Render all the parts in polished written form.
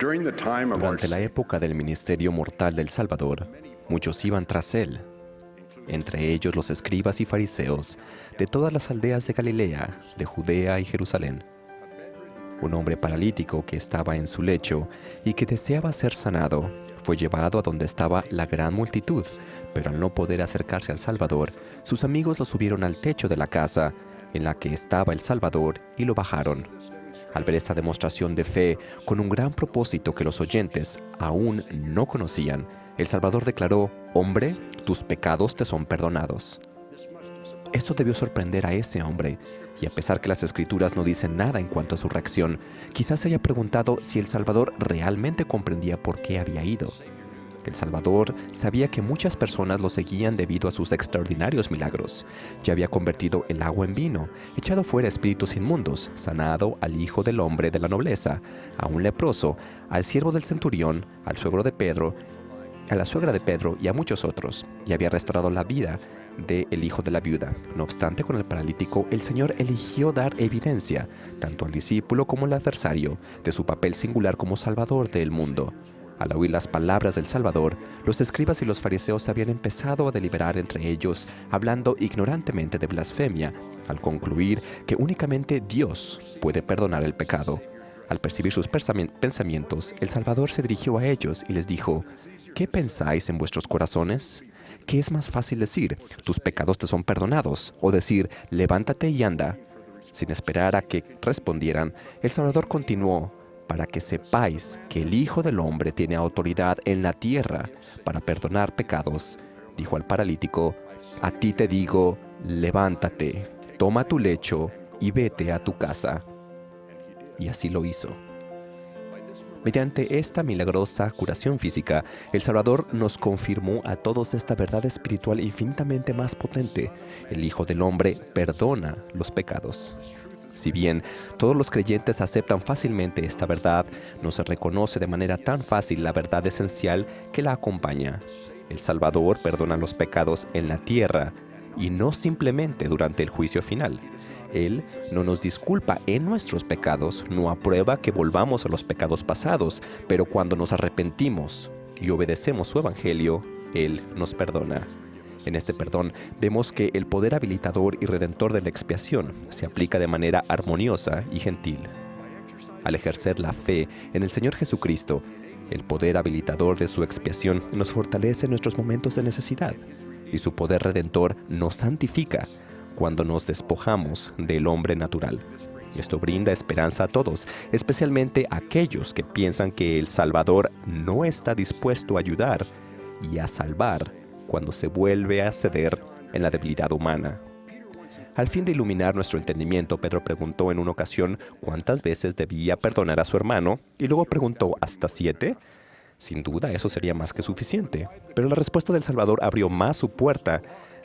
Durante la época del ministerio mortal del Salvador, muchos iban tras él, entre ellos los escribas y fariseos de todas las aldeas de Galilea, de Judea y Jerusalén. Un hombre paralítico que estaba en su lecho y que deseaba ser sanado, fue llevado a donde estaba la gran multitud, pero al no poder acercarse al Salvador, sus amigos lo subieron al techo de la casa en la que estaba el Salvador y lo bajaron. Al ver esta demostración de fe con un gran propósito que los oyentes aún no conocían, el Salvador declaró: «Hombre, tus pecados te son perdonados». Esto debió sorprender a ese hombre, y a pesar que las Escrituras no dicen nada en cuanto a su reacción, quizás se haya preguntado si el Salvador realmente comprendía por qué había ido. El Salvador sabía que muchas personas lo seguían debido a sus extraordinarios milagros. Ya había convertido el agua en vino, echado fuera espíritus inmundos, sanado al hijo del hombre de la nobleza, a un leproso, al siervo del centurión, al suegro de Pedro, a la suegra de Pedro y a muchos otros, y había restaurado la vida del hijo de la viuda. No obstante, con el paralítico, el Señor eligió dar evidencia, tanto al discípulo como al adversario, de su papel singular como Salvador del mundo. Al oír las palabras del Salvador, los escribas y los fariseos habían empezado a deliberar entre ellos, hablando ignorantemente de blasfemia, al concluir que únicamente Dios puede perdonar el pecado. Al percibir sus pensamientos, el Salvador se dirigió a ellos y les dijo: «¿Qué pensáis en vuestros corazones? ¿Qué es más fácil decir, tus pecados te son perdonados, o decir, levántate y anda?» Sin esperar a que respondieran, el Salvador continuó: «Para que sepáis que el Hijo del Hombre tiene autoridad en la tierra para perdonar pecados», dijo al paralítico: «A ti te digo, levántate, toma tu lecho y vete a tu casa». Y así lo hizo. Mediante esta milagrosa curación física, el Salvador nos confirmó a todos esta verdad espiritual infinitamente más potente: el Hijo del Hombre perdona los pecados. Si bien todos los creyentes aceptan fácilmente esta verdad, no se reconoce de manera tan fácil la verdad esencial que la acompaña. El Salvador perdona los pecados en la tierra y no simplemente durante el juicio final. Él no nos disculpa en nuestros pecados, no aprueba que volvamos a los pecados pasados, pero cuando nos arrepentimos y obedecemos su evangelio, Él nos perdona. En este perdón vemos que el poder habilitador y redentor de la expiación se aplica de manera armoniosa y gentil. Al ejercer la fe en el Señor Jesucristo, el poder habilitador de su expiación nos fortalece en nuestros momentos de necesidad, y su poder redentor nos santifica cuando nos despojamos del hombre natural. Esto brinda esperanza a todos, especialmente a aquellos que piensan que el Salvador no está dispuesto a ayudar y a salvar cuando se vuelve a ceder en la debilidad humana. Al fin de iluminar nuestro entendimiento, Pedro preguntó en una ocasión cuántas veces debía perdonar a su hermano, y luego preguntó: ¿hasta 7? Sin duda, eso sería más que suficiente. Pero la respuesta del Salvador abrió más su puerta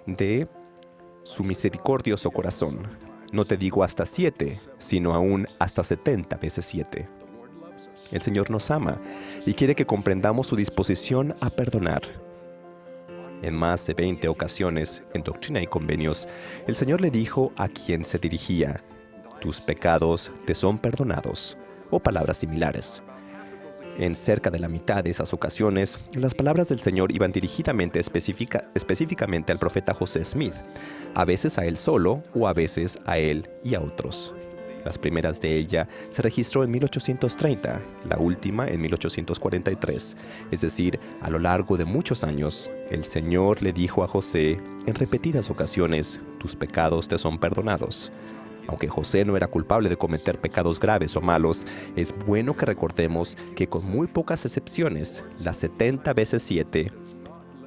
de su misericordioso corazón. No te digo hasta 7, sino aún hasta 70 veces 7. El Señor nos ama y quiere que comprendamos su disposición a perdonar. En más de 20 ocasiones, en Doctrina y Convenios, el Señor le dijo a quien se dirigía: «Tus pecados te son perdonados», o palabras similares. En cerca de la mitad de esas ocasiones, las palabras del Señor iban dirigidamente específicamente al profeta José Smith, a veces a él solo o a veces a él y a otros. Las primeras de ellas se registró en 1830, la última en 1843. Es decir, a lo largo de muchos años, el Señor le dijo a José en repetidas ocasiones: «Tus pecados te son perdonados». Aunque José no era culpable de cometer pecados graves o malos, es bueno que recordemos que con muy pocas excepciones, las 70 veces 7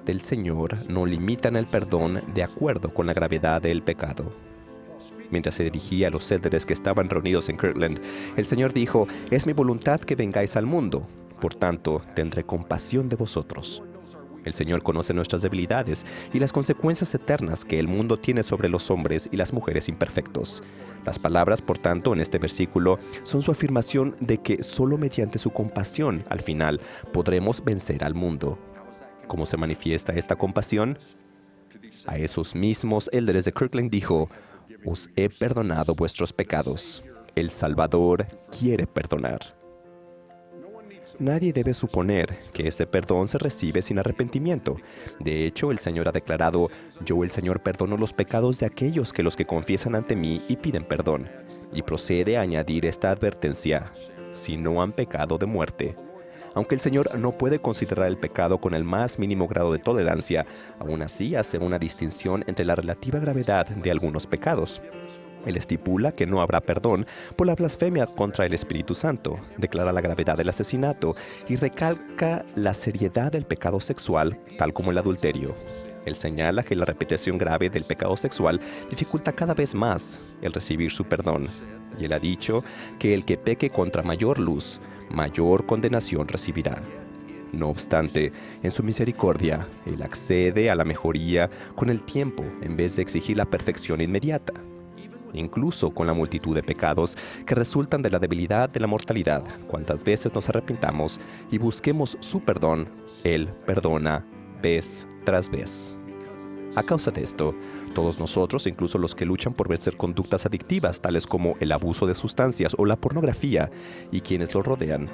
del Señor no limitan el perdón de acuerdo con la gravedad del pecado. Mientras se dirigía a los céleres que estaban reunidos en Kirtland, el Señor dijo: «Es mi voluntad que vengáis al mundo, por tanto tendré compasión de vosotros». El Señor conoce nuestras debilidades y las consecuencias eternas que el mundo tiene sobre los hombres y las mujeres imperfectos. Las palabras, por tanto, en este versículo son su afirmación de que solo mediante su compasión, al final, podremos vencer al mundo. ¿Cómo se manifiesta esta compasión? A esos mismos líderes de Kirtland dijo: «Os he perdonado vuestros pecados». El Salvador quiere perdonar. Nadie debe suponer que este perdón se recibe sin arrepentimiento. De hecho, el Señor ha declarado: yo, el Señor, perdono los pecados de aquellos que los que confiesan ante mí y piden perdón. Y procede a añadir esta advertencia: si no han pecado de muerte. Aunque el Señor no puede considerar el pecado con el más mínimo grado de tolerancia, aún así hace una distinción entre la relativa gravedad de algunos pecados. Él estipula que no habrá perdón por la blasfemia contra el Espíritu Santo, declara la gravedad del asesinato y recalca la seriedad del pecado sexual, tal como el adulterio. Él señala que la repetición grave del pecado sexual dificulta cada vez más el recibir su perdón. Y él ha dicho que el que peque contra mayor luz, mayor condenación recibirá. No obstante, en su misericordia, Él accede a la mejoría con el tiempo en vez de exigir la perfección inmediata. Incluso con la multitud de pecados que resultan de la debilidad de la mortalidad, cuantas veces nos arrepintamos y busquemos su perdón, Él perdona vez tras vez. A causa de esto, todos nosotros, incluso los que luchan por vencer conductas adictivas, tales como el abuso de sustancias o la pornografía, y quienes lo rodean,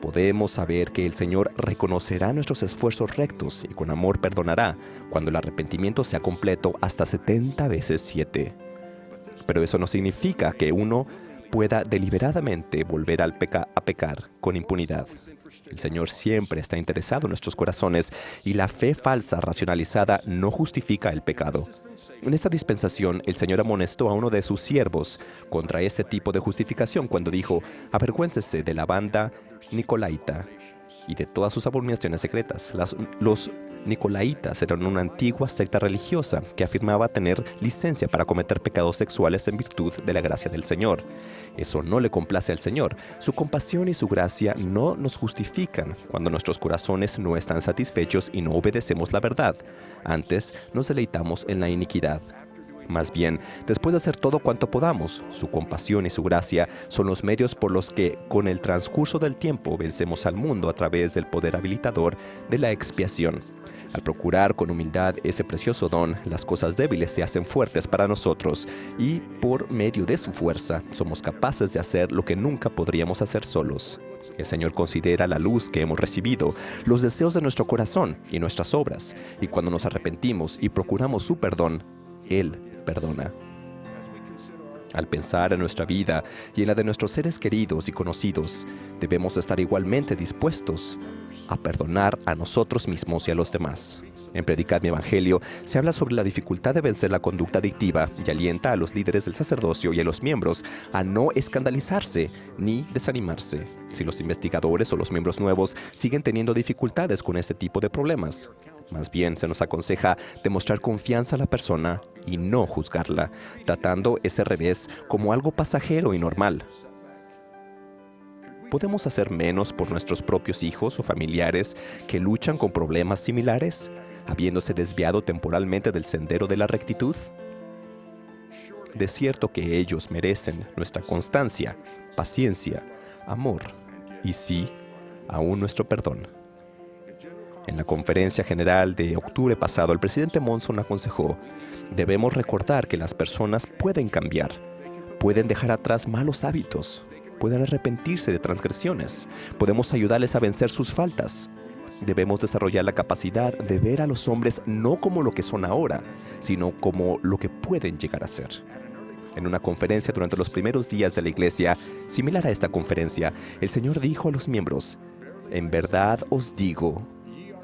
podemos saber que el Señor reconocerá nuestros esfuerzos rectos y con amor perdonará cuando el arrepentimiento sea completo hasta 70 veces 7. Pero eso no significa que uno pueda deliberadamente volver a pecar con impunidad. El Señor siempre está interesado en nuestros corazones y la fe falsa racionalizada no justifica el pecado. En esta dispensación, el Señor amonestó a uno de sus siervos contra este tipo de justificación cuando dijo: avergüéncese de la banda nicolaita y de todas sus abominaciones secretas. Los Nicolaitas eran una antigua secta religiosa que afirmaba tener licencia para cometer pecados sexuales en virtud de la gracia del Señor. Eso no le complace al Señor. Su compasión y su gracia no nos justifican cuando nuestros corazones no están satisfechos y no obedecemos la verdad. Antes nos deleitamos en la iniquidad. Más bien, después de hacer todo cuanto podamos, su compasión y su gracia son los medios por los que, con el transcurso del tiempo, vencemos al mundo a través del poder habilitador de la expiación. Al procurar con humildad ese precioso don, las cosas débiles se hacen fuertes para nosotros y, por medio de su fuerza, somos capaces de hacer lo que nunca podríamos hacer solos. El Señor considera la luz que hemos recibido, los deseos de nuestro corazón y nuestras obras, y cuando nos arrepentimos y procuramos su perdón, Él perdona. Al pensar en nuestra vida y en la de nuestros seres queridos y conocidos, debemos estar igualmente dispuestos a perdonar a nosotros mismos y a los demás. En Predicad mi Evangelio se habla sobre la dificultad de vencer la conducta adictiva y alienta a los líderes del sacerdocio y a los miembros a no escandalizarse ni desanimarse si los investigadores o los miembros nuevos siguen teniendo dificultades con este tipo de problemas. Más bien se nos aconseja demostrar confianza a la persona y no juzgarla, tratando ese revés como algo pasajero y normal. ¿Podemos hacer menos por nuestros propios hijos o familiares que luchan con problemas similares, habiéndose desviado temporalmente del sendero de la rectitud? De cierto que ellos merecen nuestra constancia, paciencia, amor y sí, aún nuestro perdón. En la conferencia general de octubre pasado, el presidente Monson aconsejó: debemos recordar que las personas pueden cambiar, pueden dejar atrás malos hábitos, pueden arrepentirse de transgresiones, podemos ayudarles a vencer sus faltas. Debemos desarrollar la capacidad de ver a los hombres no como lo que son ahora, sino como lo que pueden llegar a ser. En una conferencia durante los primeros días de la iglesia, similar a esta conferencia, el Señor dijo a los miembros: en verdad os digo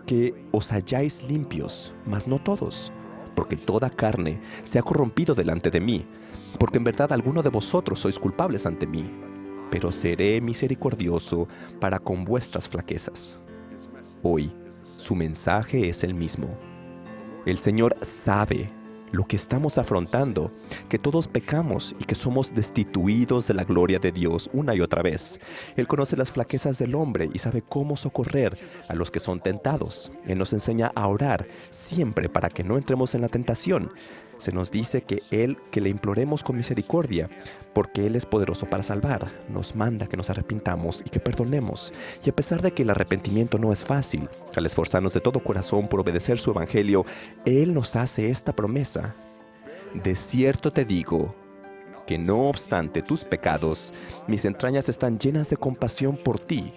que os halláis limpios, mas no todos, porque toda carne se ha corrompido delante de mí, porque en verdad alguno de vosotros sois culpables ante mí, pero seré misericordioso para con vuestras flaquezas. Hoy, su mensaje es el mismo. El Señor sabe lo que estamos afrontando, que todos pecamos y que somos destituidos de la gloria de Dios una y otra vez. Él conoce las flaquezas del hombre y sabe cómo socorrer a los que son tentados. Él nos enseña a orar siempre para que no entremos en la tentación. Se nos dice que le imploremos con misericordia, porque Él es poderoso para salvar. Nos manda que nos arrepintamos y que perdonemos. Y a pesar de que el arrepentimiento no es fácil, al esforzarnos de todo corazón por obedecer su evangelio, Él nos hace esta promesa: de cierto te digo, que no obstante tus pecados, mis entrañas están llenas de compasión por ti.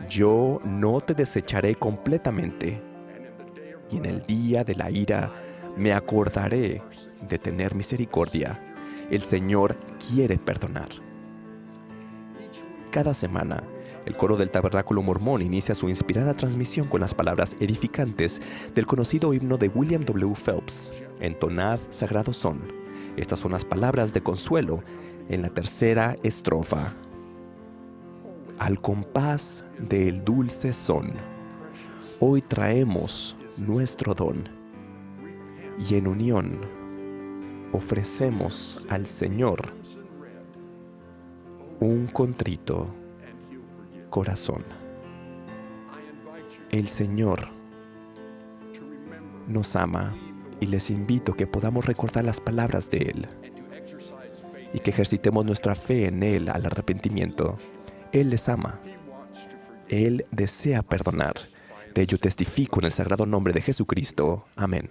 Yo no te desecharé completamente, y en el día de la ira me acordaré de tener misericordia. El Señor quiere perdonar. Cada semana, el coro del Tabernáculo Mormón inicia su inspirada transmisión con las palabras edificantes del conocido himno de William W. Phelps, Entonad sagrado son. Estas son las palabras de consuelo en la tercera estrofa. Al compás del dulce son, hoy traemos nuestro don, y en unión ofrecemos al Señor un contrito corazón. El Señor nos ama y les invito a que podamos recordar las palabras de Él y que ejercitemos nuestra fe en Él al arrepentimiento. Él les ama. Él desea perdonar. De ello testifico en el sagrado nombre de Jesucristo. Amén.